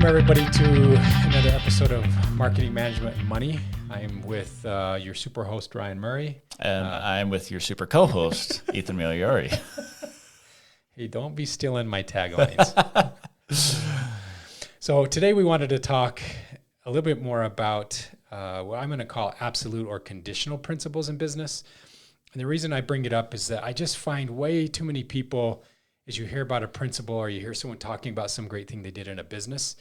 Welcome, everybody, to another episode of Marketing Management and Money. I'm with your super host, Ryan Murray. And I'm with your super co-host, Ethan Migliori. Hey, don't be stealing my taglines. So today we wanted to talk a little bit more about what I'm going to call absolute or conditional principles in business. And the reason I bring it up is that I just find way too many people, as you hear about a principle or you hear someone talking about some great thing they did in a business,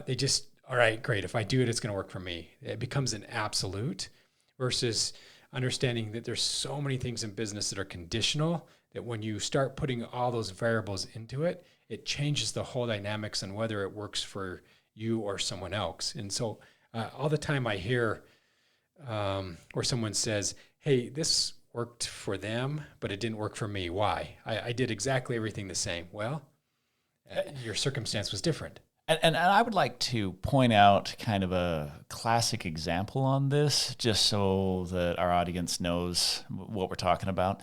they just, all right, great. If I do it, it's going to work for me. It becomes an absolute versus understanding that there's so many things in business that are conditional that when you start putting all those variables into it, it changes the whole dynamics and whether it works for you or someone else. And so all the time I hear where someone says, hey, this worked for them, but it didn't work for me. Why? I did exactly everything the same. Well, your circumstance was different. And I would like to point out kind of a classic example on this, just so that our audience knows what we're talking about.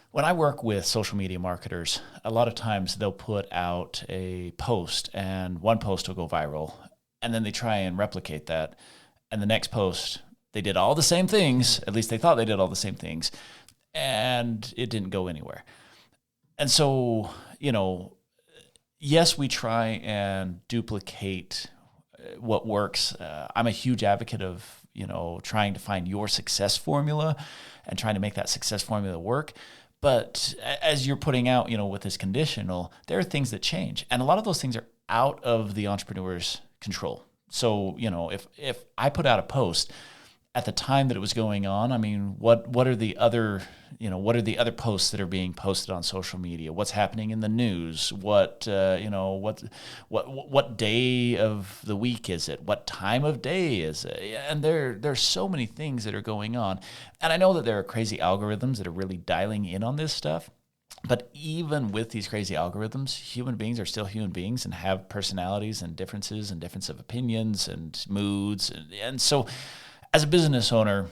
When I work with social media marketers, a lot of times they'll put out a post and one post will go viral, and then they try and replicate that. And the next post, they did all the same things, at least they thought they did all the same things, and it didn't go anywhere. And so, yes, we try and duplicate what works. I'm a huge advocate of, trying to find your success formula and trying to make that success formula work. But as you're putting out, with this conditional, there are things that change. And a lot of those things are out of the entrepreneur's control. So, if I put out a post at the time that it was going on, I mean, what are the other posts that are being posted on social media? What's happening in the news? What day of the week is it? What time of day is it? And there's so many things that are going on. And I know that there are crazy algorithms that are really dialing in on this stuff. But even with these crazy algorithms, human beings are still human beings and have personalities and differences and difference of opinions and moods. And so as a business owner,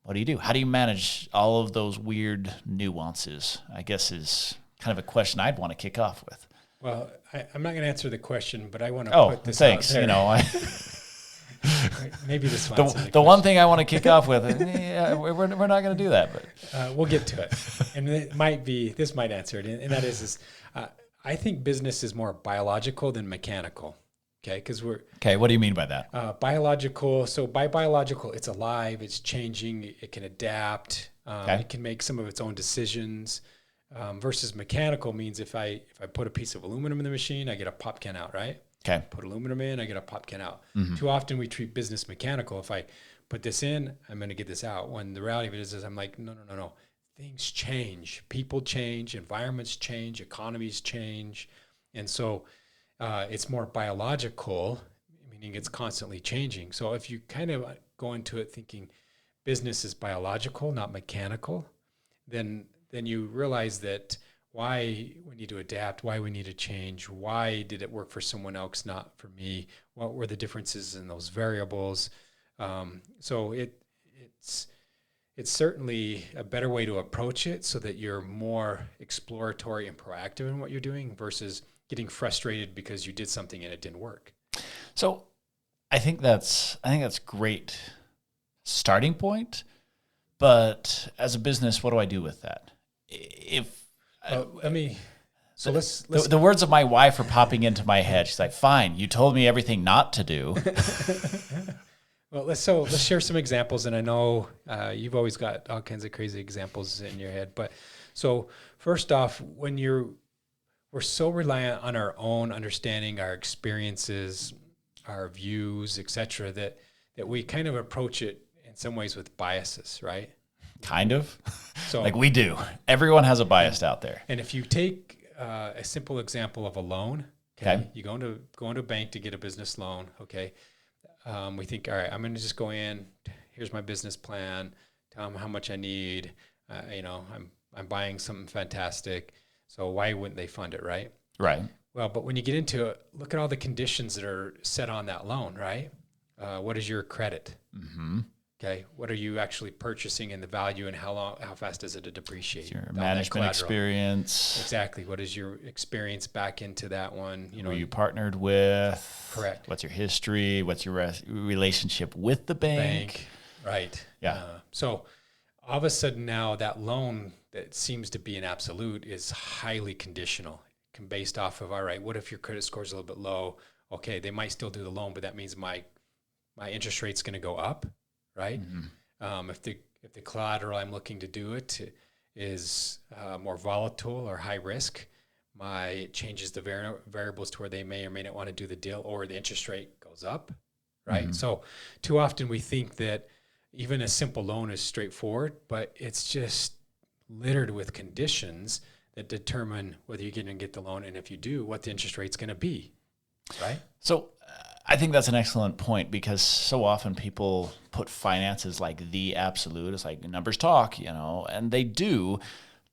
what do you do? How do you manage all of those weird nuances? I guess is kind of a question I'd want to kick off with. Well, I'm not going to answer the question, but I want to put this out there. Maybe this one's the one thing I want to kick off with, we're not going to do that, but we'll get to it. And this might answer it. And that is I think business is more biological than mechanical. Okay, what do you mean by that? Biological. So by biological, it's alive, it's changing, it can adapt, it can make some of its own decisions. Versus mechanical means if I put a piece of aluminum in the machine, I get a pop can out, right? Okay. Put aluminum in, I get a pop can out. Mm-hmm. Too often we treat business mechanical. If I put this in, I'm going to get this out. When the reality of it is I'm like, no. Things change, people change, environments change, economies change, and so. It's more biological, meaning it's constantly changing. So if you kind of go into it thinking business is biological, not mechanical, then you realize that why we need to adapt, why we need to change, why did it work for someone else, not for me, what were the differences in those variables. So it's certainly a better way to approach it so that you're more exploratory and proactive in what you're doing versus getting frustrated because you did something and it didn't work. So I think that's great starting point. But as a business, what do I do with that? The words of my wife are popping into my head. She's like, fine, you told me everything not to do. Well, let's share some examples. And I know you've always got all kinds of crazy examples in your head. But so first off, we're so reliant on our own understanding, our experiences, our views, etc., that we kind of approach it in some ways with biases, right? Kind of. So, like we do. Everyone has a bias out there. And if you take a simple example of a loan, okay. You go into a bank to get a business loan, okay. We think, all right, I'm going to just go in. Here's my business plan. Tell them how much I need. I'm buying something fantastic. So why wouldn't they fund it, right? Right. Well, but when you get into it, look at all the conditions that are set on that loan, right? What is your credit? Mm-hmm. Okay, what are you actually purchasing and the value, and how fast does it depreciate? Your on that management collateral? experience. Exactly. What is your experience back into that one? Who you partnered with? Correct. What's your history? What's your relationship with the bank? Right. Yeah. So all of a sudden now that loan that seems to be an absolute is highly conditional, based off of, all right, what if your credit score is a little bit low? Okay, they might still do the loan, but that means my interest rate's going to go up, right? Mm-hmm. If the collateral I'm looking to do it is more volatile or high risk, it changes the variables to where they may or may not want to do the deal, or the interest rate goes up, right? Mm-hmm. So too often we think that even a simple loan is straightforward, but it's just littered with conditions that determine whether you're going to get the loan, and if you do, what the interest rate's going to be, right? So I think that's an excellent point, because so often people put finances like the absolute. It's like numbers talk, and they do.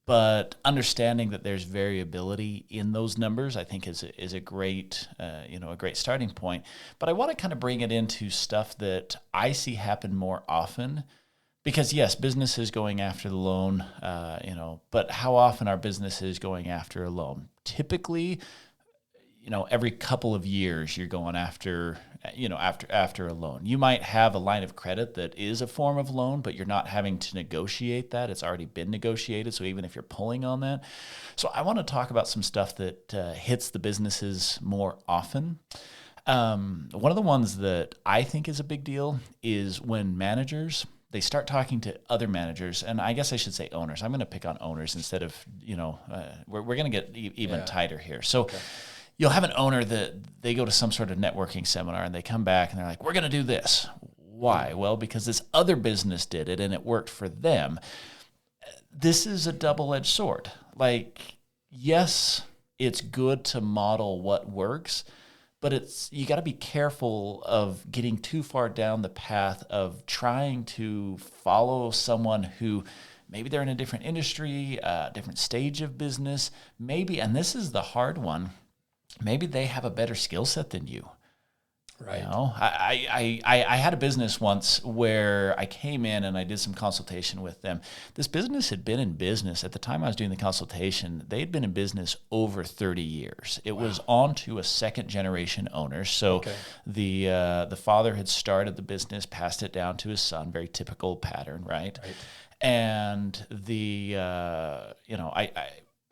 But understanding that there's variability in those numbers, I think, is a great, a great starting point. But I want to kind of bring it into stuff that I see happen more often, because yes, businesses going after the loan, but how often are businesses going after a loan? Typically, every couple of years you're going after a loan. You might have a line of credit that is a form of loan, but you're not having to negotiate that. It's already been negotiated. So even if you're pulling on that. So I want to talk about some stuff that hits the businesses more often. One of the ones that I think is a big deal is when managers, they start talking to other managers, and I guess I should say owners. I'm going to pick on owners instead of, we're going to get even tighter here. So you'll have an owner that they go to some sort of networking seminar and they come back and they're like, we're going to do this. Why? Well, because this other business did it and it worked for them. This is a double-edged sword. Like, yes, it's good to model what works, but you got to be careful of getting too far down the path of trying to follow someone who maybe they're in a different industry, different stage of business, maybe, and this is the hard one, maybe they have a better skill set than you. Right. I had a business once where I came in and I did some consultation with them. This business had been in business at the time I was doing the consultation. They'd been in business over 30 years. It was on to a second generation owner. So the father had started the business, passed it down to his son. Very typical pattern, right? And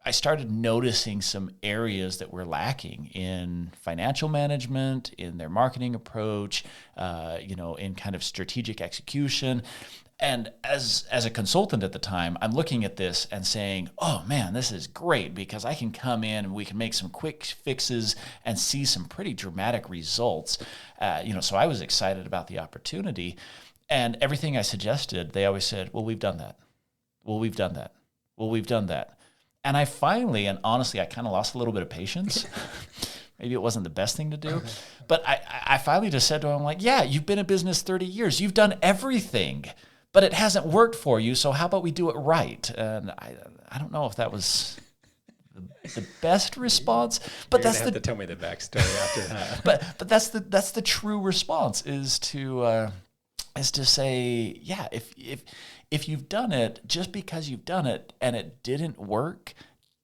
I started noticing some areas that were lacking in financial management, in their marketing approach, in kind of strategic execution. And as a consultant at the time, I'm looking at this and saying, oh man, this is great, because I can come in and we can make some quick fixes and see some pretty dramatic results. So I was excited about the opportunity. And everything I suggested, they always said, well, we've done that. Well, we've done that. Well, we've done that. And I finally, and honestly, I kind of lost a little bit of patience. Maybe it wasn't the best thing to do. But I finally just said to him, like, yeah, you've been in business 30 years. You've done everything, but it hasn't worked for you. So how about we do it right? And I don't know if that was the best response, but You're have to tell me the backstory after that. but that's the true response, is to say, yeah, if you've done it, just because you've done it and it didn't work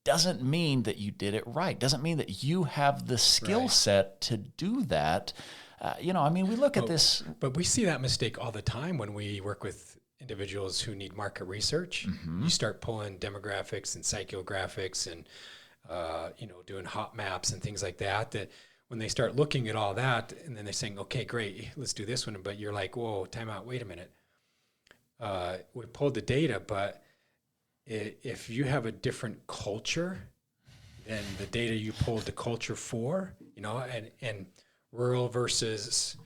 doesn't mean that you did it right. Doesn't mean that you have the skill set to do that. We look at this. But we see that mistake all the time when we work with individuals who need market research. Mm-hmm. You start pulling demographics and psychographics and, doing hot maps and things like that, that when they start looking at all that and then they're saying, okay, great, let's do this one. But you're like, whoa, time out, wait a minute. We pulled the data, but if you have a different culture than the data you pulled the culture for, and rural versus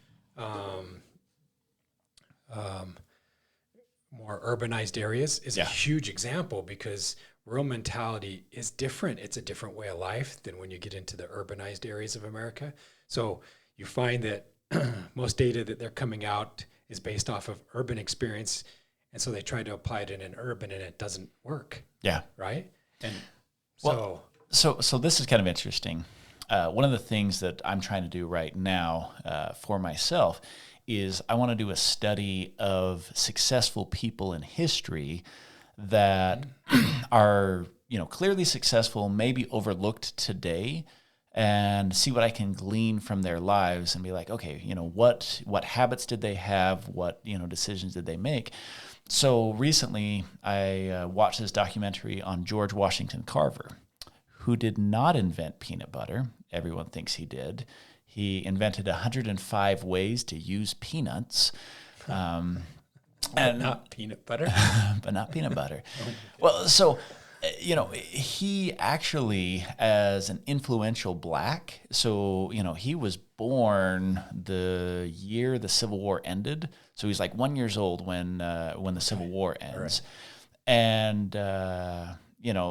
more urbanized areas is a huge example, because rural mentality is different. It's a different way of life than when you get into the urbanized areas of America. So you find that most data that they're coming out is based off of urban experience. And so they try to apply it in an urban and it doesn't work. Yeah. Right. And so this is kind of interesting. One of the things that I'm trying to do right now for myself is I want to do a study of successful people in history that are, clearly successful, maybe overlooked today, and see what I can glean from their lives and be like, okay, what habits did they have? What, decisions did they make? So recently I watched this documentary on George Washington Carver, who did not invent peanut butter. Everyone thinks he did. He invented 105 ways to use peanuts. And not peanut butter. But not peanut butter. Well, so, he actually, as an influential black, so, he was born the year the Civil War ended. So he's like 1 year old when the Civil War ends. Right. And,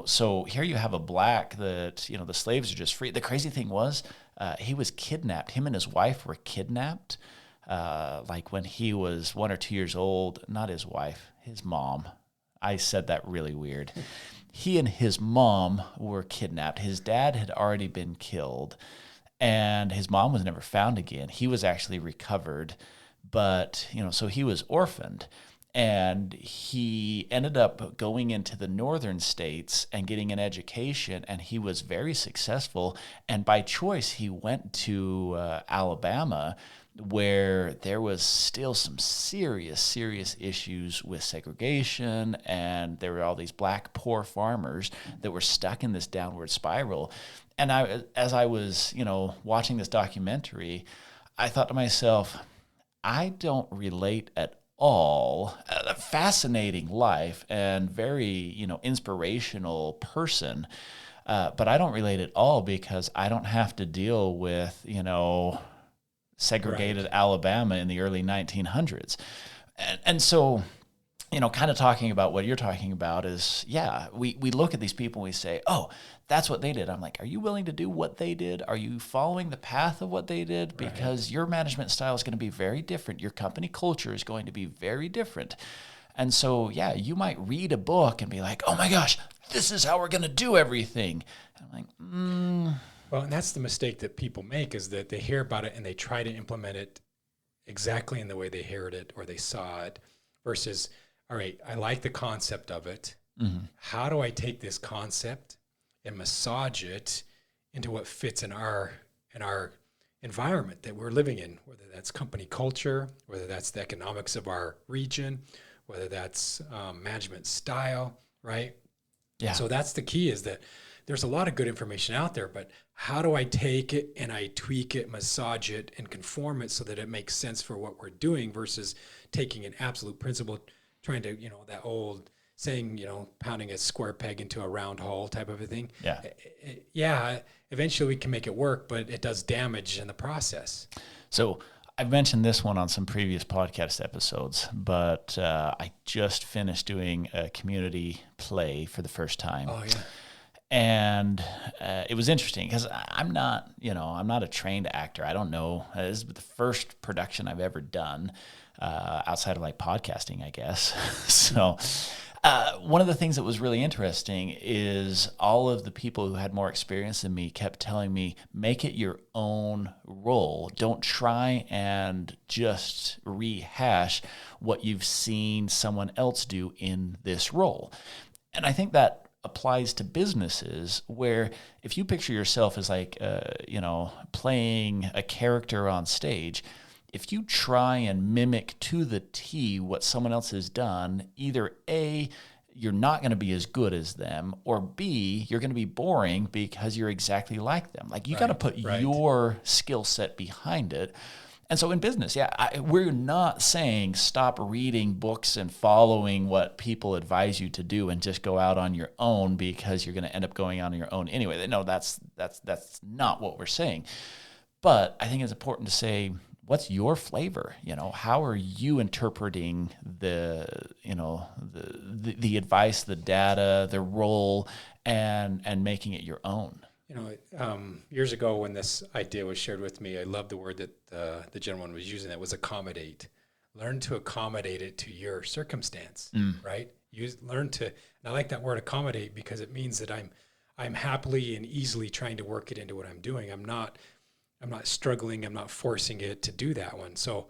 so here you have a black that, the slaves are just free. The crazy thing was he was kidnapped. Him and his wife were kidnapped. Like when he was 1 or 2 years old, not his wife, his mom. I said that really weird. He and his mom were kidnapped. His dad had already been killed, and his mom was never found again. He was actually recovered, but, so he was orphaned. And he ended up going into the northern states and getting an education, and he was very successful. And by choice, he went to Alabama, where there was still some serious issues with segregation, and there were all these black poor farmers that were stuck in this downward spiral. And as I was, watching this documentary, I thought to myself, I don't relate at all. A fascinating life and very, inspirational person. But I don't relate at all because I don't have to deal with, segregated right. Alabama in the early 1900s. And so, kind of talking about what you're talking about is, we look at these people and we say, oh, that's what they did. I'm like, are you willing to do what they did? Are you following the path of what they did? Because right. Your management style is going to be very different. Your company culture is going to be very different. And so, you might read a book and be like, oh my gosh, this is how we're going to do everything. And I'm like, Well, and that's the mistake that people make, is that they hear about it and they try to implement it exactly in the way they heard it or they saw it, versus, all right, I like the concept of it. Mm-hmm. How do I take this concept and massage it into what fits in our environment that we're living in, whether that's company culture, whether that's the economics of our region, whether that's management style, right? Yeah. So that's the key, is that there's a lot of good information out there, but how do I take it and I tweak it, massage it, and conform it so that it makes sense for what we're doing, versus taking an absolute principle, trying to, that old saying, pounding a square peg into a round hole type of a thing. Yeah. Eventually we can make it work, but it does damage in the process. So I've mentioned this one on some previous podcast episodes, but I just finished doing a community play for the first time. Oh, yeah. And it was interesting because I'm not a trained actor. I don't know. This is the first production I've ever done outside of like podcasting, I guess. So one of the things that was really interesting is all of the people who had more experience than me kept telling me, make it your own role. Don't try and just rehash what you've seen someone else do in this role. And I think that applies to businesses, where if you picture yourself as like, playing a character on stage, if you try and mimic to the T what someone else has done, either A, you're not going to be as good as them, or B, you're going to be boring because you're exactly like them. Like you got to put your skill set behind it. And so in business, we're not saying stop reading books and following what people advise you to do and just go out on your own because you're going to end up going on your own anyway. No, that's not what we're saying. But I think it's important to say, what's your flavor? How are you interpreting the advice, the data, the role, and making it your own? Years ago when this idea was shared with me, I love the word that the gentleman was using. That was accommodate. Learn to accommodate it to your circumstance, right? Learn to, and I like that word accommodate, because it means that I'm happily and easily trying to work it into what I'm doing. I'm not struggling. I'm not forcing it to do that one. So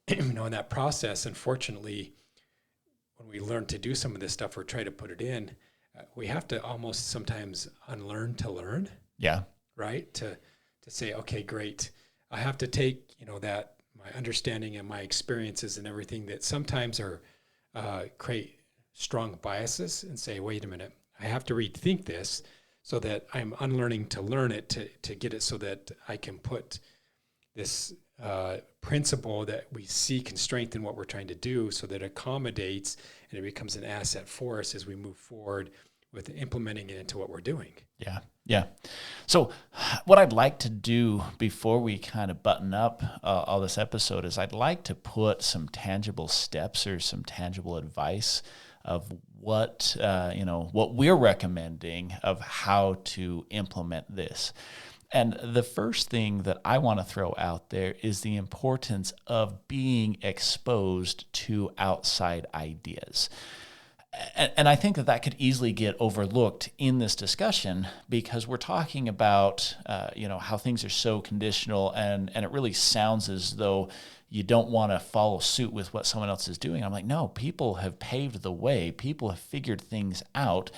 in that process, unfortunately, when we learn to do some of this stuff or try to put it in, we have to almost sometimes unlearn to learn. Yeah. Right. To say, okay, great. I have to take, that my understanding and my experiences and everything that sometimes are create strong biases and say, wait a minute, I have to rethink this so that I'm unlearning to learn it to get it so that I can put this principle that we seek and strengthen what we're trying to do so that it accommodates and it becomes an asset for us as we move forward with implementing it into what we're doing. Yeah. Yeah. So what I'd like to do before we kind of button up all this episode is I'd like to put some tangible steps or some tangible advice of what, what we're recommending of how to implement this. And the first thing that I want to throw out there is the importance of being exposed to outside ideas. And I think that could easily get overlooked in this discussion because we're talking about, how things are so conditional and it really sounds as though you don't want to follow suit with what someone else is doing. I'm like, no, people have paved the way. People have figured things out.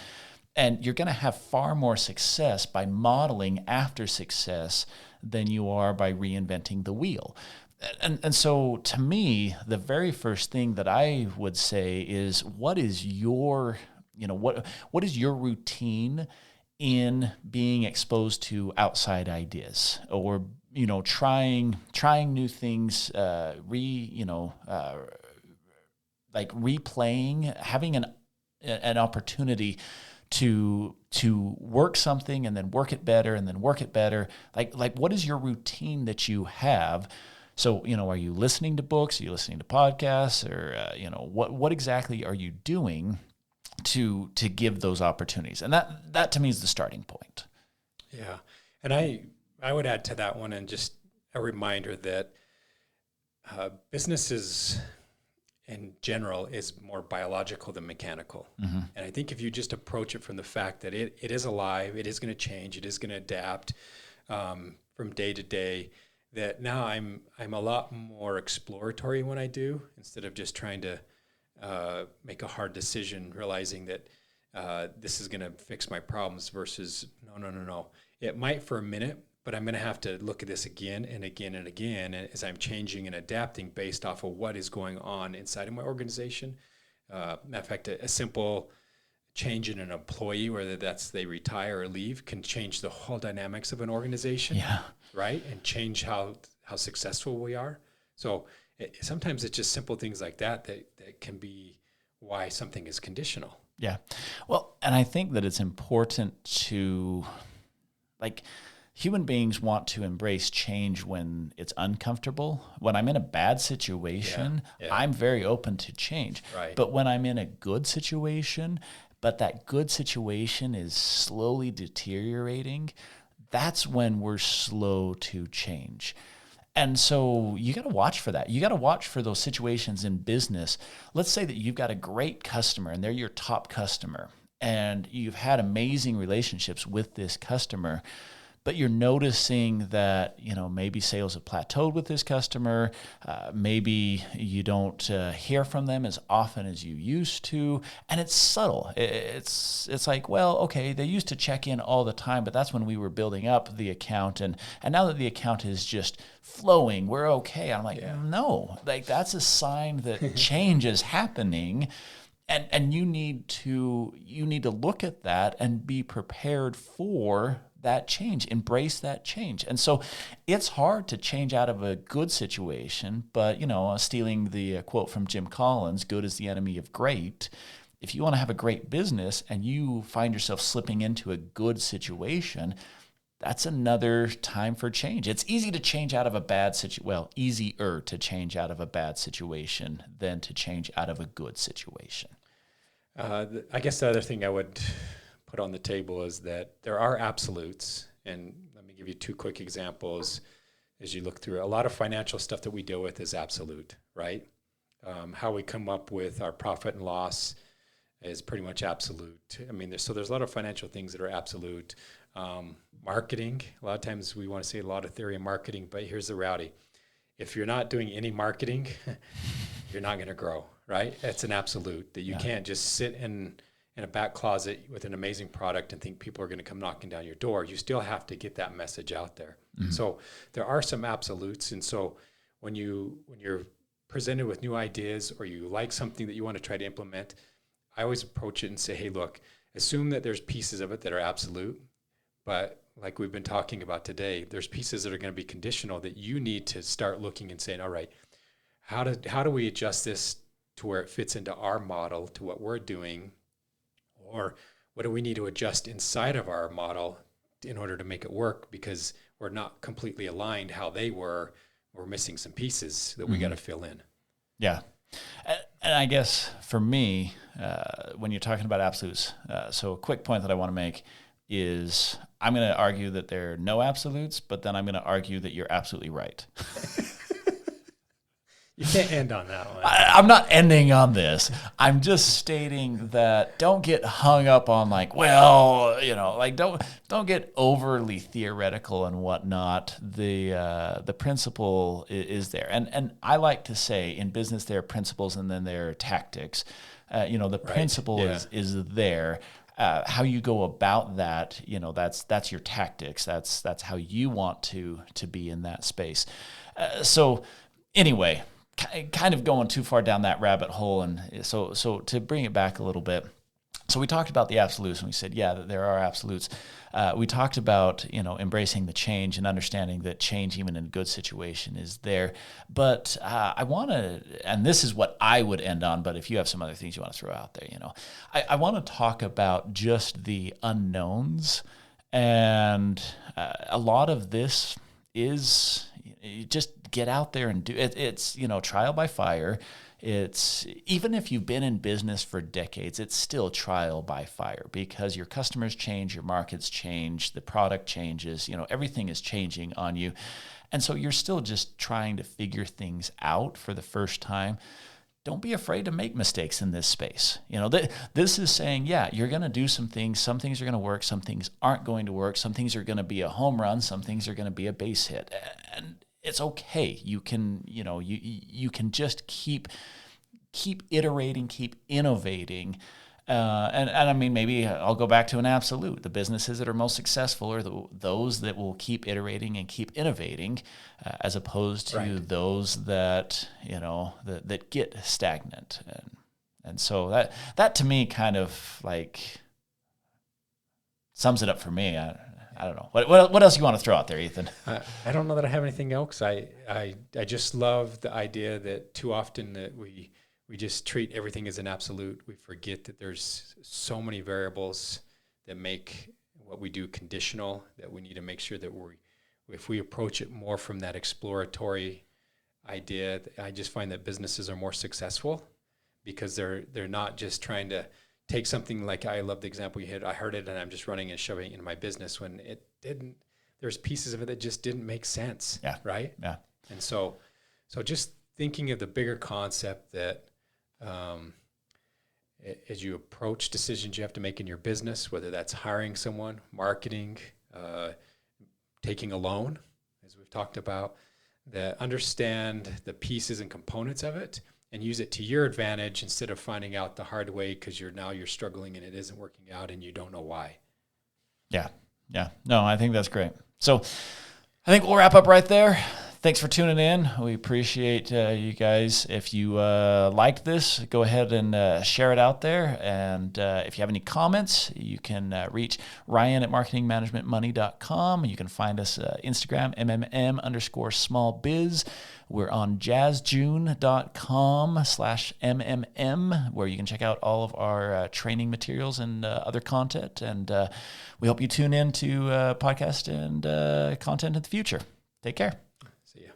And you're going to have far more success by modeling after success than you are by reinventing the wheel. And so to me, the very first thing that I would say is what is your, what is your routine in being exposed to outside ideas or, trying new things, replaying, having an opportunity to work something and then work it better and then work it better. Like what is your routine that you have? So, are you listening to books? Are you listening to podcasts? Or, what exactly are you doing to give those opportunities? And that to me is the starting point. Yeah. And I would add to that one and just a reminder that businesses in general is more biological than mechanical. Mm-hmm. And I think if you just approach it from the fact that it is alive, it is going to change, it is going to adapt from day to day, that now I'm a lot more exploratory when I do, instead of just trying to make a hard decision, realizing that this is going to fix my problems versus no. It might for a minute, but I'm going to have to look at this again and again and again as I'm changing and adapting based off of what is going on inside of my organization. Matter of fact, a simple change in an employee, whether that's they retire or leave, can change the whole dynamics of an organization. Yeah. Right? And change how successful we are. So sometimes it's just simple things like that can be why something is conditional. Yeah. Well, and I think that it's important to, human beings want to embrace change when it's uncomfortable. When I'm in a bad situation, I'm very open to change. Right. But when I'm in a good situation, but that good situation is slowly deteriorating, that's when we're slow to change. And so you got to watch for that. You got to watch for those situations in business. Let's say that you've got a great customer and they're your top customer and you've had amazing relationships with this customer, but you're noticing that, maybe sales have plateaued with this customer. Maybe you don't hear from them as often as you used to. And it's subtle. It's like, well, okay, they used to check in all the time, but that's when we were building up the account. And now that the account is just flowing, we're okay. I'm like, no, that's a sign that change is happening. And you need to look at that and be prepared for that change, embrace that change. And so it's hard to change out of a good situation, but, stealing the quote from Jim Collins, good is the enemy of great. If you want to have a great business and you find yourself slipping into a good situation, that's another time for change. It's easy to change out of a bad easier to change out of a bad situation than to change out of a good situation. I guess the other thing I would put on the table is that there are absolutes, and let me give you two quick examples as you look through it. A lot of financial stuff that we deal with is absolute, right? How we come up with our profit and loss is pretty much absolute. I mean, there's a lot of financial things that are absolute. Marketing, a lot of times we want to say a lot of theory in marketing, but here's the reality. if you're not doing any marketing, you're not going to grow, right? It's an absolute that you can't just sit in a back closet with an amazing product and think people are going to come knocking down your door. You still have to get that message out there. Mm-hmm. So there are some absolutes. And so when you're presented with new ideas or you like something that you want to try to implement, I always approach it and say, hey, look, assume that there's pieces of it that are absolute, but like we've been talking about today, there's pieces that are going to be conditional that you need to start looking and saying, all right, how do we adjust this to where it fits into our model, to what we're doing? Or what do we need to adjust inside of our model in order to make it work, because we're not completely aligned how they were. We're missing some pieces that we got to fill in. Yeah. And I guess for me, when you're talking about absolutes, so a quick point that I want to make is I'm going to argue that there are no absolutes, but then I'm going to argue that you're absolutely right. You can't end on that one. I'm not ending on this. I'm just stating that don't get hung up on like, well, like don't get overly theoretical and whatnot. The principle is there, and I like to say in business there are principles and then there are tactics. The principle is there. How you go about that, that's your tactics. That's how you want to be in that space. So anyway, kind of going too far down that rabbit hole. And so to bring it back a little bit, so we talked about the absolutes and we said, that there are absolutes. We talked about, embracing the change and understanding that change, even in a good situation, is there. But I want to, and this is what I would end on, but if you have some other things you want to throw out there, I want to talk about just the unknowns. And a lot of this is just get out there and do it. It's, trial by fire. It's, even if you've been in business for decades, it's still trial by fire, because your customers change, your markets change, the product changes, everything is changing on you. And so you're still just trying to figure things out for the first time. Don't be afraid to make mistakes in this space. This is saying, you're going to do some things are going to work, some things aren't going to work, some things are going to be a home run, some things are going to be a base hit. And it's okay. You can, you can just keep iterating, keep innovating. And I mean, maybe I'll go back to an absolute. The businesses that are most successful are those that will keep iterating and keep innovating, as opposed to those that, that get stagnant. And so that to me kind of like sums it up for me. I don't know. What else you want to throw out there, Ethan? I don't know that I have anything else. I just love the idea that too often that we just treat everything as an absolute. We forget that there's so many variables that make what we do conditional, that we need to make sure that if we approach it more from that exploratory idea, I just find that businesses are more successful because they're not just trying to take something like, I love the example you had, I heard it and I'm just running and shoving it into my business, when it didn't. There's pieces of it that just didn't make sense. Yeah. Right. Yeah. And so just thinking of the bigger concept that as you approach decisions you have to make in your business, whether that's hiring someone, marketing, taking a loan, as we've talked about, that understand the pieces and components of it and use it to your advantage instead of finding out the hard way because you're struggling and it isn't working out and you don't know why. Yeah. No, I think that's great. So I think we'll wrap up right there. Thanks for tuning in. We appreciate you guys. If you liked this, go ahead and share it out there. And if you have any comments, you can reach Ryan at marketingmanagementmoney.com. You can find us Instagram, MMM_smallbiz. We're on jazzjune.com/MMM, where you can check out all of our training materials and other content. And we hope you tune in to podcast and content in the future. Take care. See ya.